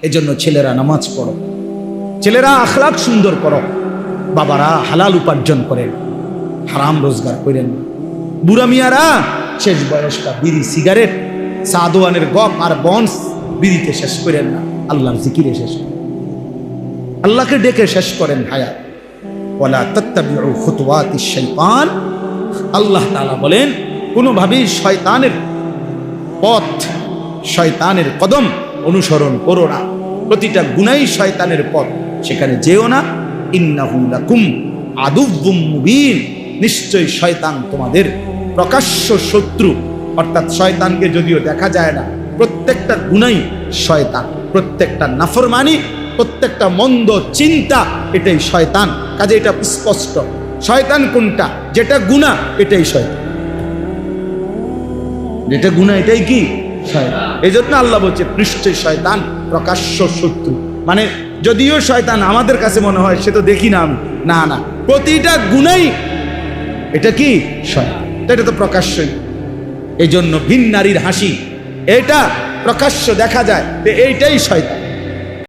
এজন্য ছেলেরা নামাজ পড়ো, ছেলেরা আখলাক সুন্দর করো, বাবারা হালাল উপার্জন করেন, হারাম রোজগার করেন। বুড়া মিয়ারা শেষ বয়সটা বিড়ি সিগারেট সাদওয়ানের গপ আর বন্স বিড়িতে শেষ করেন না, আল্লাহর জিকিরে শেষ করেন, আল্লাহকে ডেকে শেষ করেন হায়াত। ওয়ালা তাত্তাবিউ খুতুওয়াতিশ শাইতান, আল্লাহ তাআলা বলেন কোনোভাবেই শয়তানের পথ, শয়তানের কদম অনুসরণ করো না। প্রতিটা গুনাহই শয়তানের পথ, সেখানে যেও না। ইন্নাহু লাকুম আদুউম মুবিন, নিশ্চয়ই শয়তান তোমাদের প্রকাশ্য শত্রু। অর্থাৎ শয়তানকে যদিও দেখা যায় না, প্রত্যেকটা গুনাহই শয়তান, প্রত্যেকটা নাফরমানি, প্রত্যেকটা মন্দ চিন্তা এটাই শয়তান। কাজে এটা স্পষ্ট, শয়তান কোনটা, যেটা গুনাহ এটাই শয়তান, যেটা গুনাহ এটাই কি শয়তান। এই জন্য আল্লাহ বলছে নিশ্চয়ই শয়তান প্রকাশ্য শত্রু। মানে যদিও শয়তান আমাদের কাছে মনে হয় সে তো দেখি না আমি, না না, প্রতিটা গুনাহই এটা কি শয়তান, এটা তো প্রকাশ্যই। এই জন্য ভিন নারীর হাসি এটা প্রকাশ্য দেখা যায়, এইটাই শয়তান।